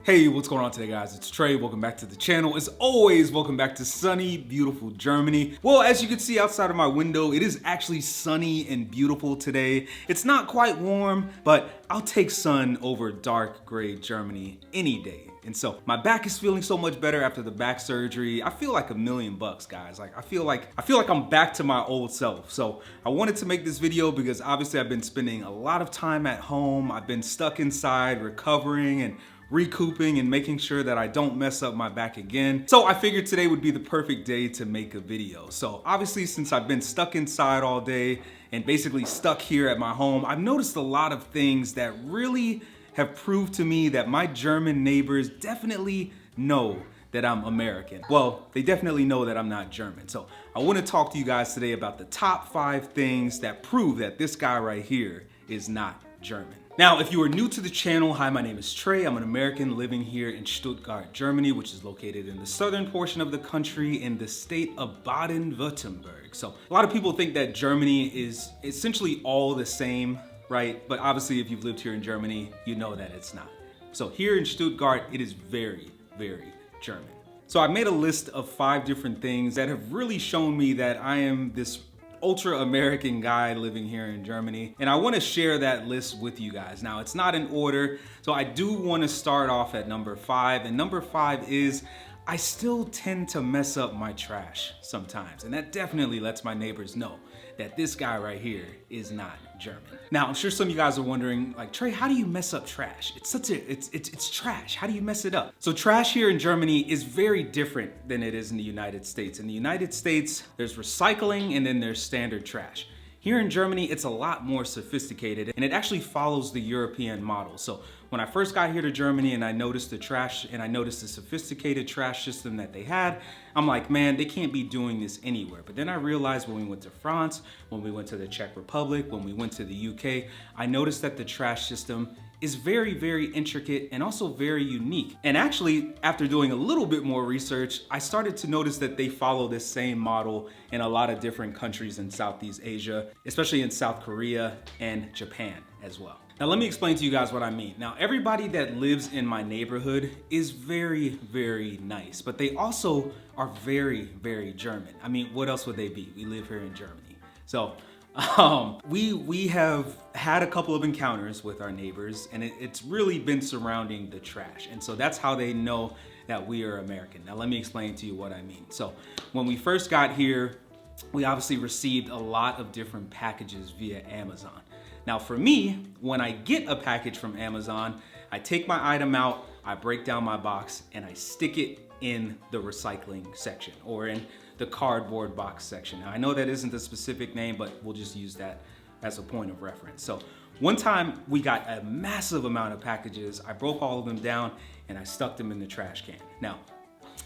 Hey, what's going on today, guys? It's Trey. Welcome back to the channel. As always, welcome back to sunny, beautiful Germany. Well, as you can see outside of my window, it is actually sunny and beautiful today. It's not quite warm, but I'll take sun over dark gray Germany any day. And so my back is feeling so much better after the back surgery. I feel like $1,000,000, guys. I feel like I'm back to my old self. So I wanted to make this video because obviously I've been spending a lot of time at home. I've been stuck inside recovering and recouping and making sure that I don't mess up my back again. So I figured today would be the perfect day to make a video. So obviously, since I've been stuck inside all day and basically stuck here at my home, I've noticed a lot of things that really have proved to me that my German neighbors definitely know that I'm American. Well, they definitely know that I'm not German. So I want to talk to you guys today about the top 5 things that prove that this guy right here is not German. Now, if you are new to the channel, hi, my name is Trey. I'm an American living here in Stuttgart, Germany, which is located in the southern portion of the country in the state of Baden-Württemberg. So a lot of people think that Germany is essentially all the same, right? But obviously, if you've lived here in Germany, you know that it's not. So here in Stuttgart, it is very, very German. So I made a list of 5 different things that have really shown me that I am this ultra American guy living here in Germany, and I want to share that list with you guys. Now, it's not in order, so I do want to start off at number 5, and number 5 is I still tend to mess up my trash sometimes, and that definitely lets my neighbors know that this guy right here is not German. Now, I'm sure some of you guys are wondering, like, Trey, how do you mess up trash? It's trash. How do you mess it up? So trash here in Germany is very different than it is in the United States. In the United States, there's recycling and then there's standard trash. Here in Germany, it's a lot more sophisticated, and it actually follows the European model. So when I first got here to Germany and I noticed the trash and I noticed the sophisticated trash system that they had, I'm like, man, they can't be doing this anywhere. But then I realized when we went to France, when we went to the Czech Republic, when we went to the UK, I noticed that the trash system is very, very intricate and also very unique. And actually, after doing a little bit more research, I started to notice that they follow this same model in a lot of different countries in Southeast Asia, especially in South Korea and Japan as well. Now, let me explain to you guys what I mean. Now, everybody that lives in my neighborhood is very, very nice, but they also are very, very German. I mean, what else would they be? We live here in Germany. So, we have had a couple of encounters with our neighbors, and it's really been surrounding the trash. And so that's how they know that we are American. Now, let me explain to you what I mean. So when we first got here, we obviously received a lot of different packages via Amazon. Now, for me, when I get a package from Amazon, I take my item out, I break down my box, and I stick it in the recycling section or in the cardboard box section. Now, I know that isn't the specific name, but we'll just use that as a point of reference. So one time we got a massive amount of packages. I broke all of them down and I stuck them in the trash can. Now,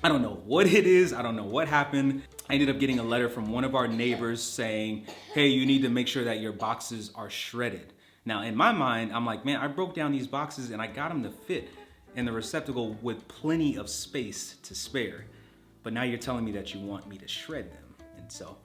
I don't know what it is. I don't know what happened. I ended up getting a letter from one of our neighbors saying, hey, you need to make sure that your boxes are shredded. Now, in my mind, I'm like, man, I broke down these boxes and I got them to fit in the receptacle with plenty of space to spare. But now you're telling me that you want me to shred them. And so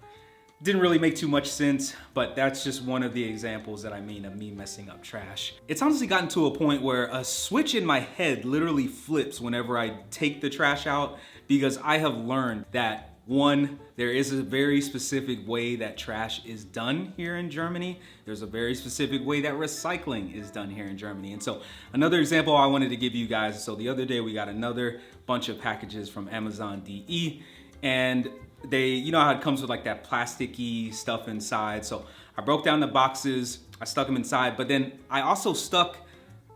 it didn't really make too much sense, but that's just one of the examples that I mean of me messing up trash. It's honestly gotten to a point where a switch in my head literally flips whenever I take the trash out, because I have learned that, one, there is a very specific way that trash is done here in Germany. There's a very specific way that recycling is done here in Germany. And so another example I wanted to give you guys, so the other day we got another bunch of packages from Amazon DE, and they, you know how it comes with like that plasticky stuff inside. So I broke down the boxes, I stuck them inside, but then I also stuck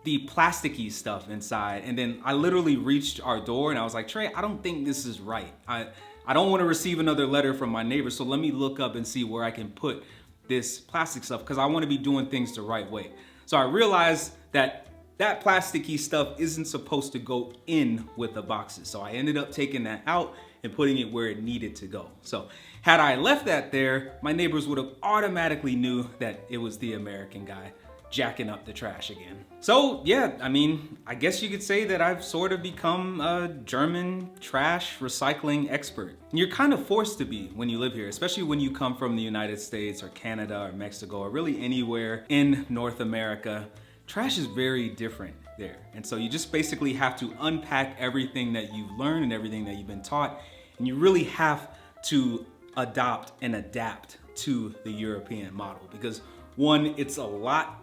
the plasticky stuff inside. And then I literally reached our door and I was like, Trey, I don't think this is right. I don't want to receive another letter from my neighbor, so let me look up and see where I can put this plastic stuff, because I want to be doing things the right way. So I realized that that plasticky stuff isn't supposed to go in with the boxes. So I ended up taking that out and putting it where it needed to go. So had I left that there, my neighbors would have automatically knew that it was the American guy jacking up the trash again. So yeah, I mean, I guess you could say that I've sort of become a German trash recycling expert. And you're kind of forced to be when you live here, especially when you come from the United States or Canada or Mexico or really anywhere in North America. Trash is very different there. And so you just basically have to unpack everything that you've learned and everything that you've been taught. And you really have to adopt and adapt to the European model because one, it's a lot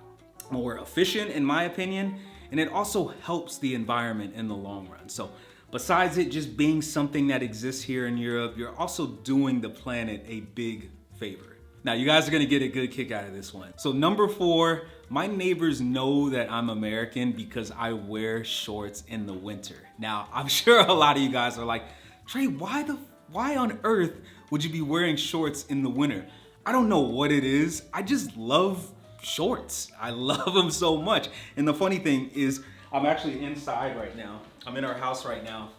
more efficient in my opinion, and it also helps the environment in the long run. So besides it just being something that exists here in Europe, you're also doing the planet a big favor. Now you guys are gonna get a good kick out of this one. So number 4, my neighbors know that I'm American because I wear shorts in the winter. Now I'm sure a lot of you guys are like, Trey, why on earth would you be wearing shorts in the winter? I don't know what it is. I just love shorts. I love them so much. And the funny thing is I'm actually inside right now. I'm in our house right now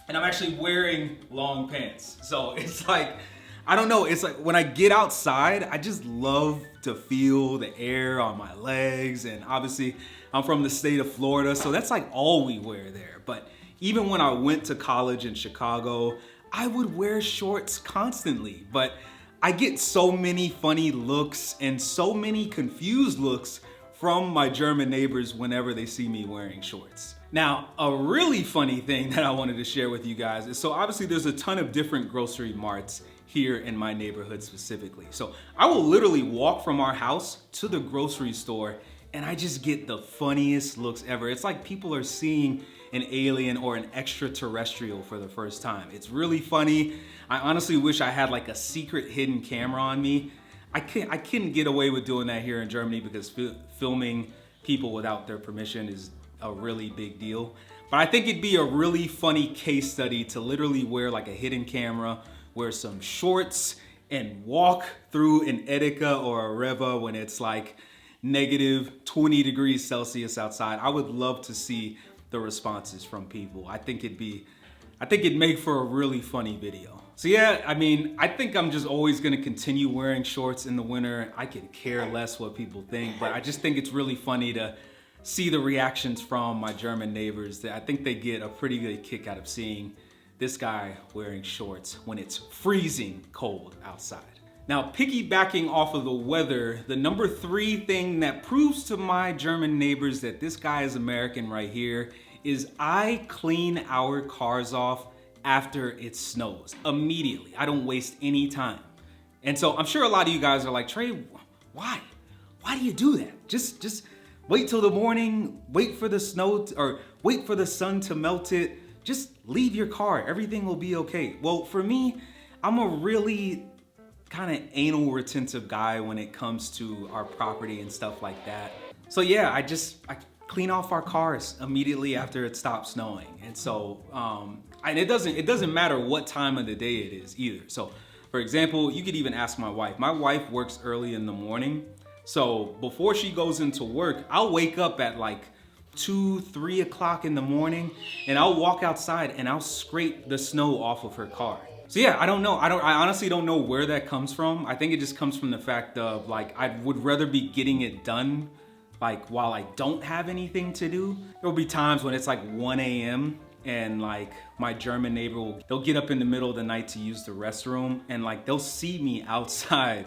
and I'm actually wearing long pants. So it's like, I don't know, it's like when I get outside, I just love to feel the air on my legs. And obviously I'm from the state of Florida, so that's like all we wear there. But even when I went to college in Chicago, I would wear shorts constantly. But I get so many funny looks and so many confused looks from my German neighbors whenever they see me wearing shorts. Now, a really funny thing that I wanted to share with you guys is, so obviously there's a ton of different grocery marts here in my neighborhood specifically. So I will literally walk from our house to the grocery store and I just get the funniest looks ever. It's like people are seeing an alien or an extraterrestrial for the first time. It's really funny. I honestly wish I had like a secret hidden camera on me. I couldn't get away with doing that here in Germany because filming people without their permission is a really big deal. But I think it'd be a really funny case study to literally wear like a hidden camera, wear some shorts, and walk through an Edeka or a Rewe when it's like negative 20 degrees Celsius outside. I would love to see the responses from people. I think it'd make for a really funny video. So yeah, I mean, I think I'm just always gonna continue wearing shorts in the winter. I could care less what people think, but I just think it's really funny to see the reactions from my German neighbors. I think they get a pretty good kick out of seeing this guy wearing shorts when it's freezing cold outside. Now, piggybacking off of the weather, the number 3 thing that proves to my German neighbors that this guy is American right here is I clean our cars off after it snows immediately. I don't waste any time. And so I'm sure a lot of you guys are like, Trey, why? Why do you do that? Just wait till the morning, wait for the snow or wait for the sun to melt it. Just leave your car, everything will be okay. Well, for me, I'm a really kind of anal retentive guy when it comes to our property and stuff like that. So yeah, I clean off our cars immediately after it stops snowing. And so, and it doesn't matter what time of the day it is either. So for example, you could even ask my wife. My wife works early in the morning. So before she goes into work, I'll wake up at like 2, 3 o'clock in the morning and I'll walk outside and I'll scrape the snow off of her car. So yeah, I don't know. I honestly don't know where that comes from. I think it just comes from the fact of like, I would rather be getting it done like while I don't have anything to do. There'll be times when it's like 1 a.m. and like my German neighbor they'll get up in the middle of the night to use the restroom and like they'll see me outside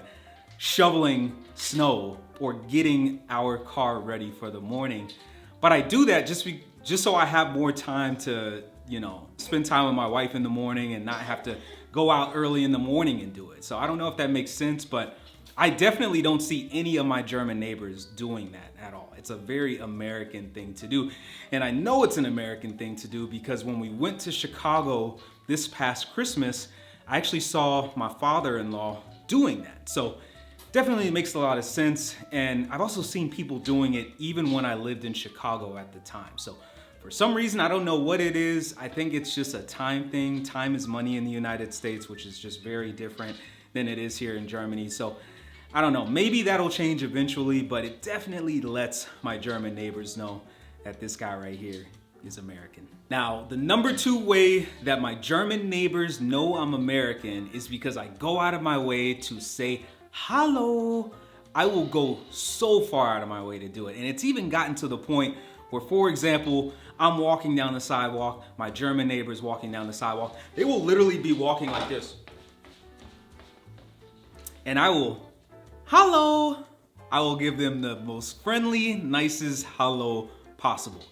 shoveling snow or getting our car ready for the morning. But I do that just so I have more time to, you know, spend time with my wife in the morning and not have to go out early in the morning and do it. So I don't know if that makes sense, but I definitely don't see any of my German neighbors doing that at all. It's a very American thing to do. And I know it's an American thing to do because when we went to Chicago this past Christmas, I actually saw my father-in-law doing that. So definitely makes a lot of sense. And I've also seen people doing it even when I lived in Chicago at the time. So for some reason, I don't know what it is. I think it's just a time thing. Time is money in the United States, which is just very different than it is here in Germany. So I don't know, maybe that'll change eventually, but it definitely lets my German neighbors know that this guy right here is American. Now, the number 2 way that my German neighbors know I'm American is because I go out of my way to say hello. I will go so far out of my way to do it. And it's even gotten to the point where, for example, I'm walking down the sidewalk, my German neighbor's walking down the sidewalk. They will literally be walking like this. And I will, hello. I will give them the most friendly, nicest hello possible.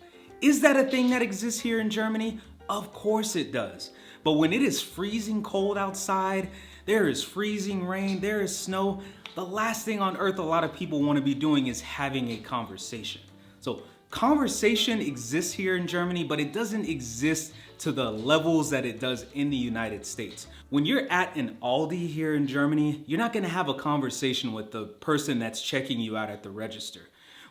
Is that a thing that exists here in Germany? Of course it does. But when it is freezing cold outside, there is freezing rain, there is snow, the last thing on earth a lot of people want to be doing is having a conversation. So conversation exists here in Germany, but it doesn't exist to the levels that it does in the United States. When you're at an Aldi here in Germany, you're not gonna have a conversation with the person that's checking you out at the register.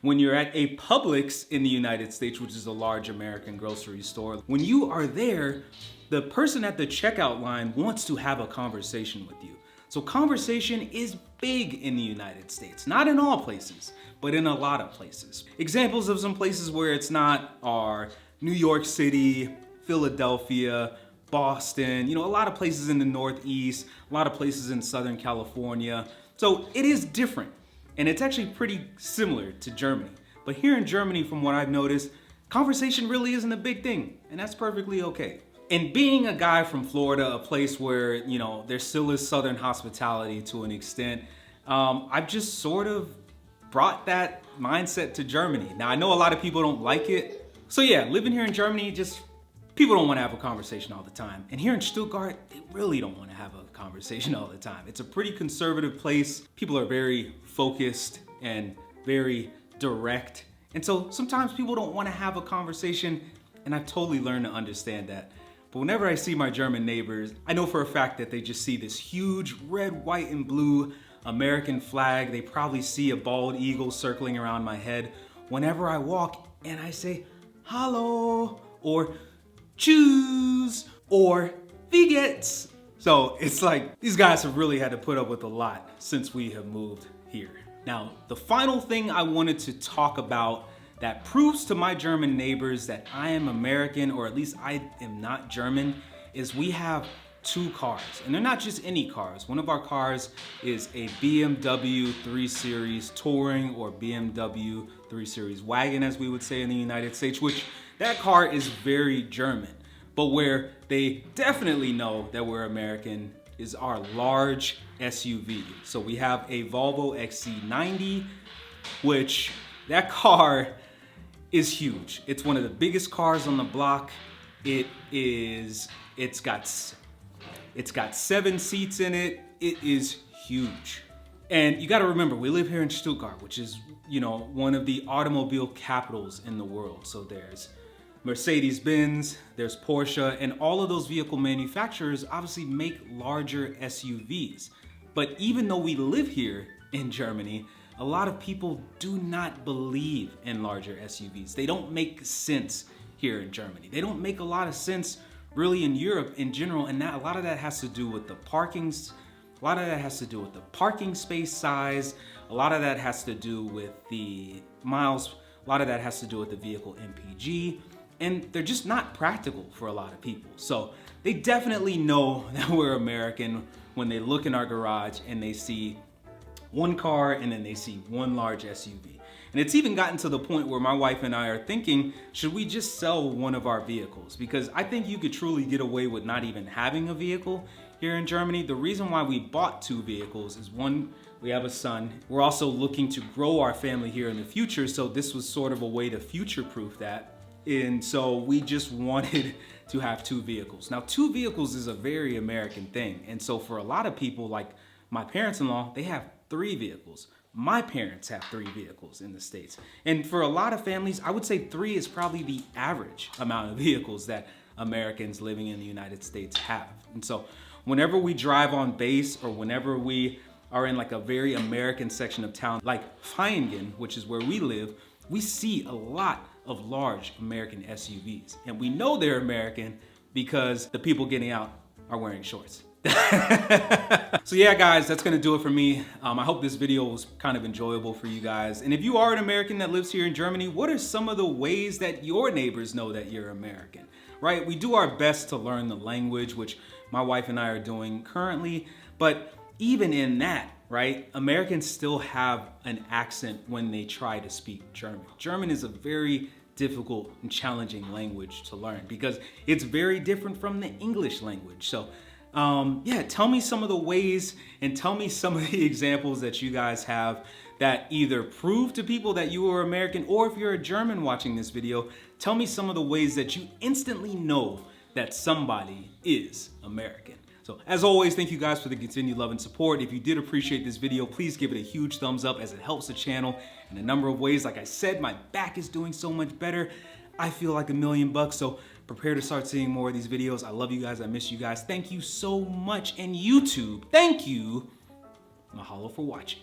When you're at a Publix in the United States, which is a large American grocery store, when you are there, the person at the checkout line wants to have a conversation with you. So conversation is big in the United States. Not in all places, but in a lot of places. Examples of some places where it's not are New York City, Philadelphia, Boston, a lot of places in the Northeast, a lot of places in Southern California. So it is different. And it's actually pretty similar to Germany. But here in Germany, from what I've noticed, conversation really isn't a big thing, and that's perfectly okay. And being a guy from Florida, a place where, there still is Southern hospitality to an extent, I've just sort of brought that mindset to Germany. Now, I know a lot of people don't like it. So yeah, living here in Germany, people don't want to have a conversation all the time. And here in Stuttgart, they really don't want to have a conversation all the time. It's a pretty conservative place. People are very focused and very direct. And so sometimes people don't want to have a conversation, and I've totally learned to understand that. But whenever I see my German neighbors, I know for a fact that they just see this huge red, white, and blue American flag. They probably see a bald eagle circling around my head whenever I walk, and I say, "Hallo," or "Tschüss," or "Wie geht's?" So it's like these guys have really had to put up with a lot since we have moved here. Now, the final thing I wanted to talk about that proves to my German neighbors that I am American, or at least I am not German, is we have two cars. And they're not just any cars. One of our cars is a BMW 3 Series Touring, or BMW 3 Series Wagon, as we would say in the United States, which that car is very German. But where they definitely know that we're American is our large SUV. So we have a Volvo XC90, which that car is huge. It's one of the biggest cars on the block. It's got 7 seats in it. It is huge. And you gotta remember, we live here in Stuttgart, which is, one of the automobile capitals in the world. So there's Mercedes-Benz, there's Porsche, and all of those vehicle manufacturers obviously make larger SUVs. But even though we live here in Germany, a lot of people do not believe in larger SUVs. They don't make sense here in Germany. They don't make a lot of sense really in Europe in general, and a lot of that has to do with the parkings. A lot of that has to do with the parking space size. A lot of that has to do with the miles. A lot of that has to do with the vehicle MPG. And they're just not practical for a lot of people. So they definitely know that we're American when they look in our garage and they see one car and then they see one large SUV. And it's even gotten to the point where my wife and I are thinking, should we just sell one of our vehicles? Because I think you could truly get away with not even having a vehicle here in Germany. The reason why we bought 2 vehicles is, one, we have a son. We're also looking to grow our family here in the future. So this was sort of a way to future-proof that. And so we just wanted to have 2 vehicles. Now, 2 vehicles is a very American thing. And so for a lot of people, like my parents-in-law, they have 3 vehicles. My parents have 3 vehicles in the States. And for a lot of families, I would say 3 is probably the average amount of vehicles that Americans living in the United States have. And so whenever we drive on base, or whenever we are in like a very American section of town, like Vaihingen, which is where we live, we see a lot of large American SUVs. And we know they're American because the people getting out are wearing shorts. So yeah, guys, that's gonna do it for me. I hope this video was kind of enjoyable for you guys. And if you are an American that lives here in Germany, what are some of the ways that your neighbors know that you're American, right? We do our best to learn the language, which my wife and I are doing currently. But even in that, right, Americans still have an accent when they try to speak German. German is a very difficult and challenging language to learn because it's very different from the English language. So yeah, tell me some of the ways and tell me some of the examples that you guys have that either prove to people that you are American, or if you're a German watching this video, Tell me some of the ways that you instantly know that somebody is American. So as always, thank you guys for the continued love and support. If you did appreciate this video, please give it a huge thumbs up as it helps the channel in a number of ways. Like I said, my back is doing so much better. I feel like $1,000,000, so prepare to start seeing more of these videos. I love you guys, I miss you guys. Thank you so much. And YouTube, thank you. Mahalo for watching.